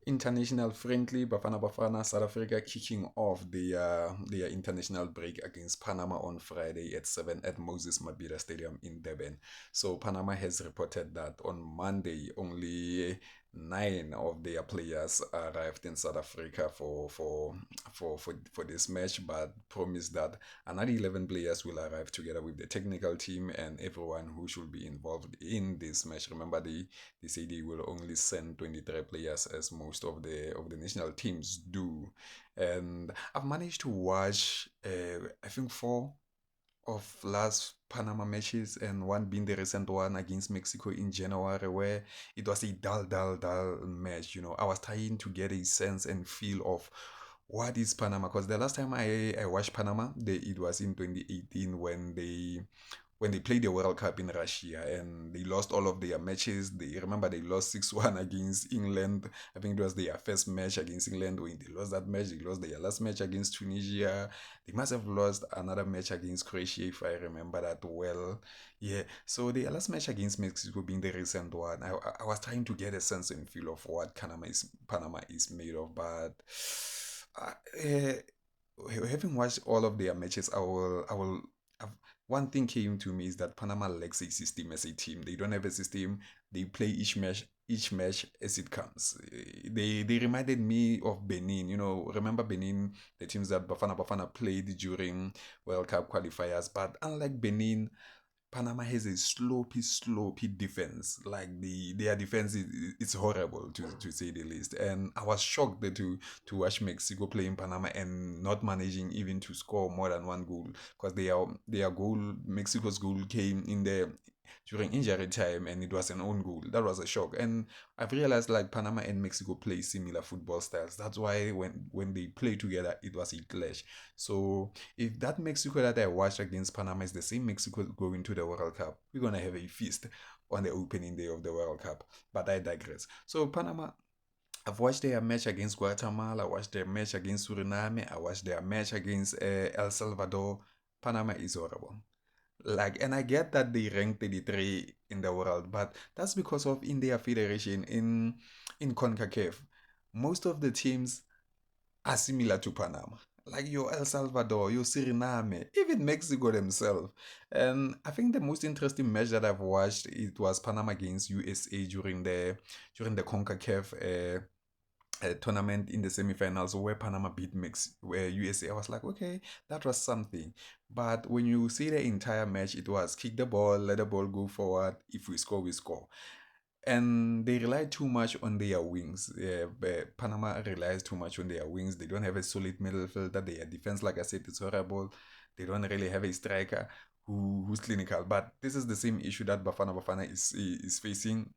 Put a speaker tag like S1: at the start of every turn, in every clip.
S1: International friendly Bafana South Africa kicking off their international break against Panama on Friday at 7 at Moses Mabhida Stadium in Durban. So Panama has reported that on Monday only nine of their players arrived in South Africa for this match, but promised that another 11 players will arrive together with the technical team and everyone who should be involved in this match. Remember, they say they will only send 23 players as most of the national teams do. And I've managed to watch, I think, four of last Panama matches, and one being the recent one against Mexico in January, where it was a dull match. I was trying to get a sense and feel of what is Panama, because the last time I watched Panama, it was in 2018 when they played the World Cup in Russia and they lost all of their matches. They remember they lost 6-1 against England. I think it was their first match against England. When they lost that match, they lost their last match against Tunisia. They must have lost another match against Croatia, if I remember that well. Yeah, so the last match against Mexico being the recent one, I was trying to get a sense and feel of what Panama is made of, but uh, uh, having watched all of their matches, I've, one thing came to me is that Panama lacks a system as a team. They don't have a system. They play each match as it comes. They reminded me of Benin. Remember Benin, the teams that Bafana played during World Cup qualifiers. But unlike Benin, Panama has a slopey defense. Like their defense is horrible to say the least. And I was shocked to watch Mexico play in Panama and not managing even to score more than one goal, because their goal, Mexico's goal, came in the during injury time and it was an own goal. That was a shock. And I've realized like Panama and Mexico play similar football styles. That's why when they play together, it was a clash. So if that Mexico that I watched against Panama is the same Mexico going to the World Cup, we're gonna have a feast on the opening day of the World Cup. But I digress. So Panama, I've watched their match against Guatemala. I watched their match against Suriname. I watched their match against El Salvador. Panama is horrible. Like, and I get that they rank 33 in the world, but that's because of in their federation in CONCACAF. Most of the teams are similar to Panama. Like your El Salvador, your Suriname, even Mexico themselves. And I think the most interesting match that I've watched, it was Panama against USA during the CONCACAF tournament in the semifinals, where Panama beat where USA. I was like, okay, that was something. But when you see the entire match, it was kick the ball, let the ball go forward. If we score, we score, and they rely too much on their wings. But Panama relies too much on their wings. They don't have a solid midfielder. Their defense, like I said, is horrible. They don't really have a striker who's clinical. But this is the same issue that Bafana is facing,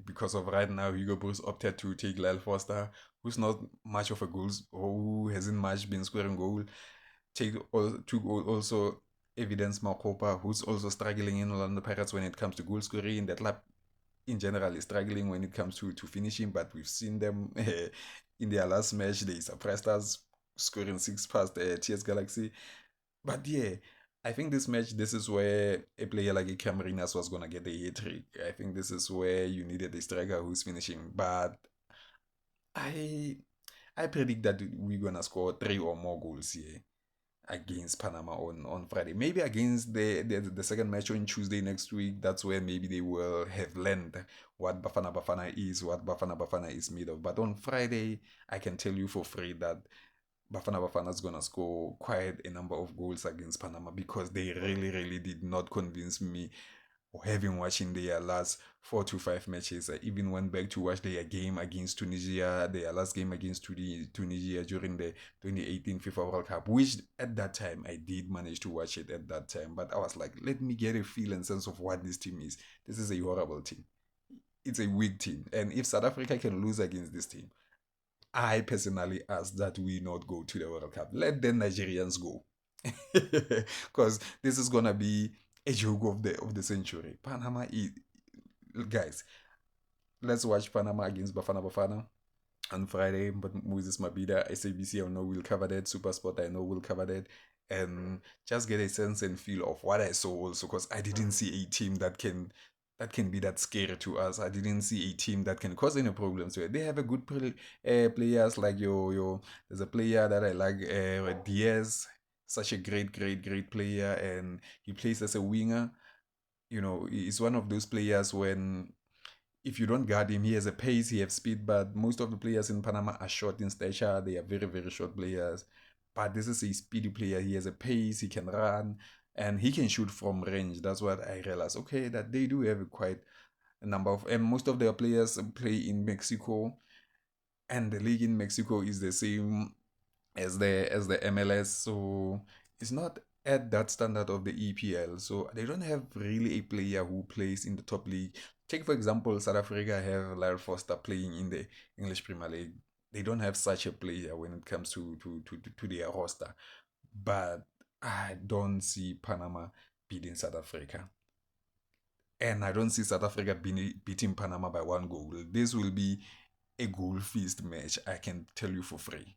S1: because of right now Hugo Bruce opted to take Lyle Foster, who's not much of a goals, or who hasn't much been scoring goal. Took also Evidence Makopa, who's also struggling in Orlando Pirates when it comes to goal scoring. That club in general is struggling when it comes to finishing, but we've seen them in their last match. They surprised us, scoring six past TS Galaxy. But yeah, I think this is where a player like a Camarinas was gonna get a hat trick. I think this is where you needed a striker who's finishing. But I I predict that we're gonna score three or more goals here against Panama on Friday. Maybe against the second match on Tuesday next week. That's where maybe they will have learned what what Bafana Bafana is made of. But on Friday, I can tell you for free that Bafana Bafana is gonna score quite a number of goals against Panama, because they really did not convince me. Having watching their last 4 to 5 matches, I even went back to watch their game against Tunisia, their last game against Tunisia during the 2018 FIFA World Cup, which at that time I did manage to watch it at that time. But I was like, let me get a feel and sense of what this team is. This is a horrible team. It's a weak team. And if South Africa can lose against this team, I personally ask that we not go to the World Cup. Let the Nigerians go. Because this is gonna be a joke of the century. Guys, let's watch Panama against Bafana Bafana on Friday. But Moses Mabida, SABC, I know we'll cover that. Supersport, I know we'll cover that. And just get a sense and feel of what I saw also, because I didn't see a team that can that can be that scary to us. I didn't see a team that can cause any problems to it. They have a good players like your. There's a player that I like, Diaz, such a great player, and he plays as a winger. He's one of those players when if you don't guard him, he has a pace, he has speed, but most of the players in Panama are short in stature. They are very short players. But this is a speedy player. He has a pace, he can run, and he can shoot from range. That's what I realized. Okay, that they do have quite a number of, and most of their players play in Mexico, and the league in Mexico is the same as the MLS. So it's not at that standard of the EPL. So they don't have really a player who plays in the top league. Take for example, South Africa have Lyle Foster playing in the English Premier League. They don't have such a player when it comes to their roster. But I don't see Panama beating South Africa. And I don't see South Africa beating Panama by 1 goal. This will be a goal feast match, I can tell you for free.